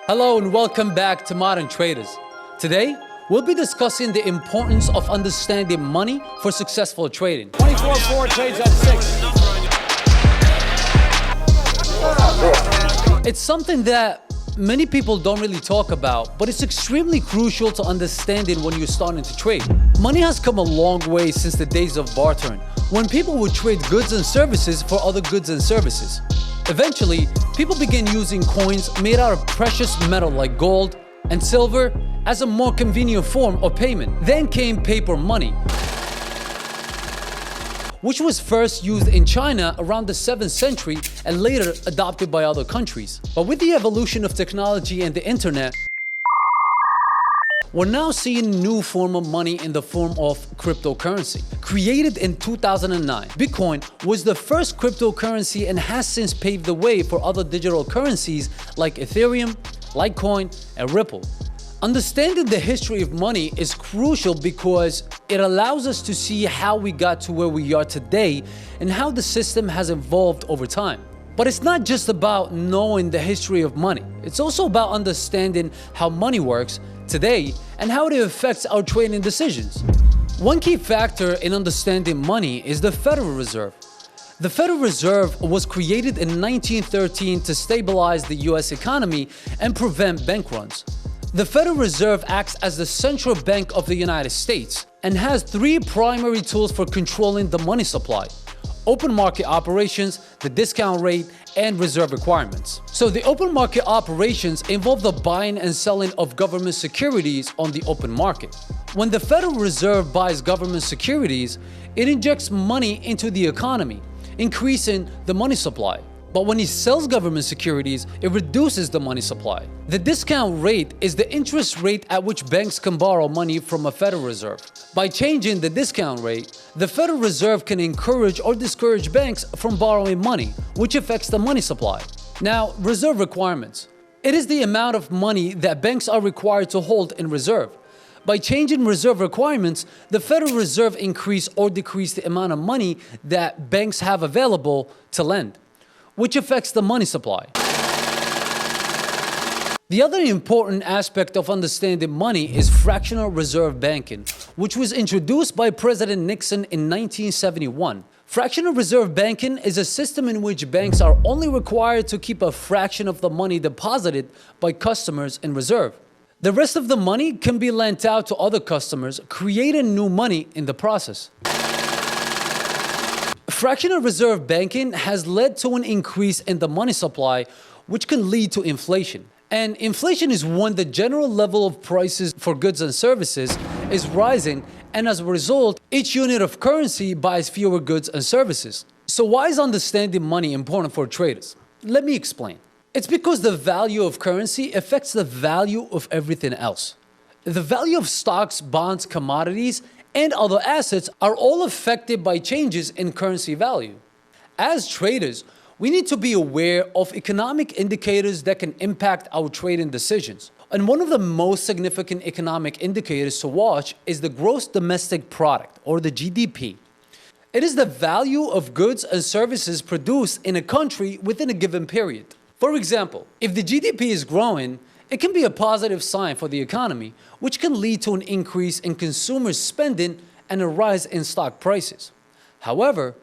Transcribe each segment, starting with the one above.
Hello and welcome back to Modern Traders. Today, we'll be discussing the importance of understanding money for successful trading. 24-4 trades at 6. It's something that many people don't really talk about, but it's extremely crucial to understanding when you're starting to trade. Money has come a long way since the days of bartering, when people would trade goods and services for other goods and services. Eventually, people began using coins made out of precious metal like gold and silver as a more convenient form of payment. Then came paper money, which was first used in China around the 7th century and later adopted by other countries. But with the evolution of technology and the internet, we're now seeing a new form of money in the form of cryptocurrency. Created in 2009, Bitcoin was the first cryptocurrency and has since paved the way for other digital currencies like Ethereum, Litecoin, and Ripple. Understanding the history of money is crucial because it allows us to see how we got to where we are today and how the system has evolved over time. But it's not just about knowing the history of money. It's also about understanding how money works today and how it affects our trading decisions. One key factor in understanding money is the Federal Reserve. The Federal Reserve was created in 1913 to stabilize the US economy and prevent bank runs. The Federal Reserve acts as the central bank of the United States and has three primary tools for controlling the money supply: open market operations, the discount rate, and reserve requirements. So the open market operations involve the buying and selling of government securities on the open market. When the Federal Reserve buys government securities, it injects money into the economy, increasing the money supply. But when it sells government securities, it reduces the money supply. The discount rate is the interest rate at which banks can borrow money from a Federal Reserve. By changing the discount rate, the Federal Reserve can encourage or discourage banks from borrowing money, which affects the money supply. Now, reserve requirements. It is the amount of money that banks are required to hold in reserve. By changing reserve requirements, the Federal Reserve increase or decrease the amount of money that banks have available to lend, which affects the money supply. The other important aspect of understanding money is fractional reserve banking, which was introduced by President Nixon in 1971. Fractional reserve banking is a system in which banks are only required to keep a fraction of the money deposited by customers in reserve. The rest of the money can be lent out to other customers, creating new money in the process. Fractional reserve banking has led to an increase in the money supply, which can lead to inflation. And inflation is when the general level of prices for goods and services is rising, and as a result, each unit of currency buys fewer goods and services. So why is understanding money important for traders? Let me explain. It's because the value of currency affects the value of everything else. The value of stocks, bonds, commodities, and other assets are all affected by changes in currency value. As traders, we need to be aware of economic indicators that can impact our trading decisions. And one of the most significant economic indicators to watch is the gross domestic product, or the GDP. It is the value of goods and services produced in a country within a given period. For example, if the GDP is growing, it can be a positive sign for the economy, which can lead to an increase in consumer spending and a rise in stock prices. However,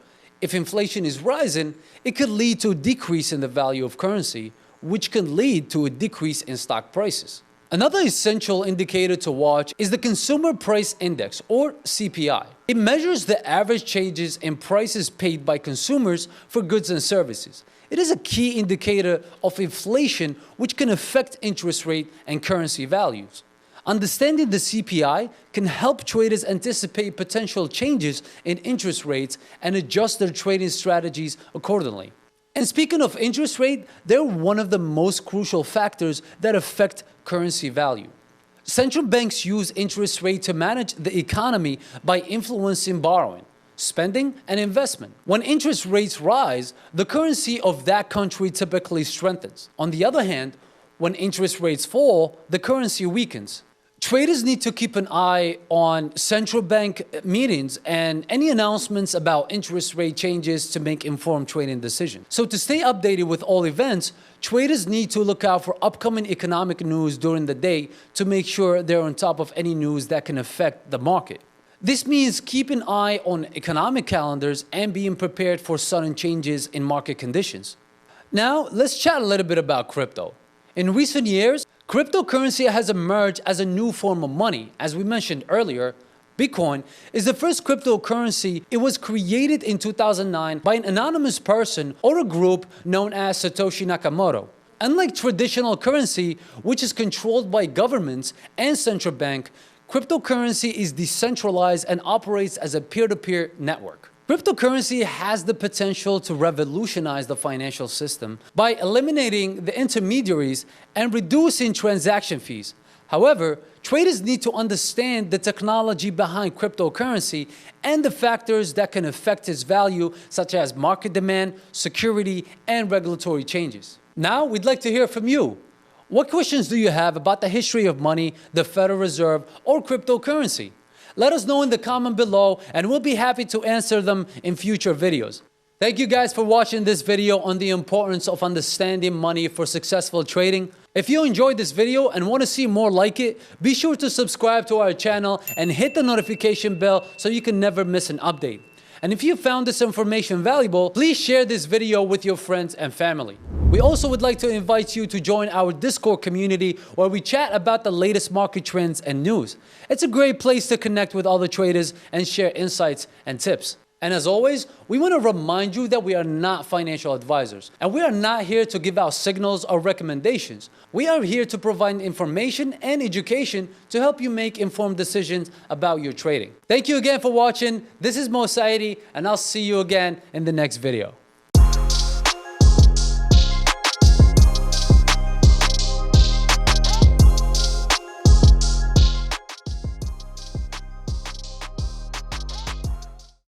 if inflation is rising, it could lead to a decrease in the value of currency, which can lead to a decrease in stock prices. Another essential indicator to watch is the Consumer Price Index, or CPI. It measures the average changes in prices paid by consumers for goods and services. It is a key indicator of inflation, which can affect interest rate and currency values. Understanding the CPI can help traders anticipate potential changes in interest rates and adjust their trading strategies accordingly. And speaking of interest rate, they're one of the most crucial factors that affect currency value. Central banks use interest rate to manage the economy by influencing borrowing, spending, and investment. When interest rates rise, the currency of that country typically strengthens. On the other hand, when interest rates fall, the currency weakens. Traders need to keep an eye on central bank meetings and any announcements about interest rate changes to make informed trading decisions. So to stay updated with all events, traders need to look out for upcoming economic news during the day to make sure they're on top of any news that can affect the market. This means keep an eye on economic calendars and being prepared for sudden changes in market conditions. Now, let's chat a little bit about crypto. In recent years, cryptocurrency has emerged as a new form of money. As we mentioned earlier, Bitcoin is the first cryptocurrency. It was created in 2009 by an anonymous person or a group known as Satoshi Nakamoto. Unlike traditional currency, which is controlled by governments and central bank, cryptocurrency is decentralized and operates as a peer-to-peer network. Cryptocurrency has the potential to revolutionize the financial system by eliminating the intermediaries and reducing transaction fees. However, traders need to understand the technology behind cryptocurrency and the factors that can affect its value, such as market demand, security, and regulatory changes. Now, we'd like to hear from you. What questions do you have about the history of money, the Federal Reserve, or cryptocurrency? Let us know in the comment below and we'll be happy to answer them in future videos. Thank you guys for watching this video on the importance of understanding money for successful trading. If you enjoyed this video and want to see more like it, be sure to subscribe to our channel and hit the notification bell so you can never miss an update. And if you found this information valuable, please share this video with your friends and family. We also would like to invite you to join our Discord community where we chat about the latest market trends and news. It's a great place to connect with other traders and share insights and tips. And as always, we want to remind you that we are not financial advisors and we are not here to give out signals or recommendations. We are here to provide information and education to help you make informed decisions about your trading. Thank you again for watching. This is Mo Saidi and I'll see you again in the next video.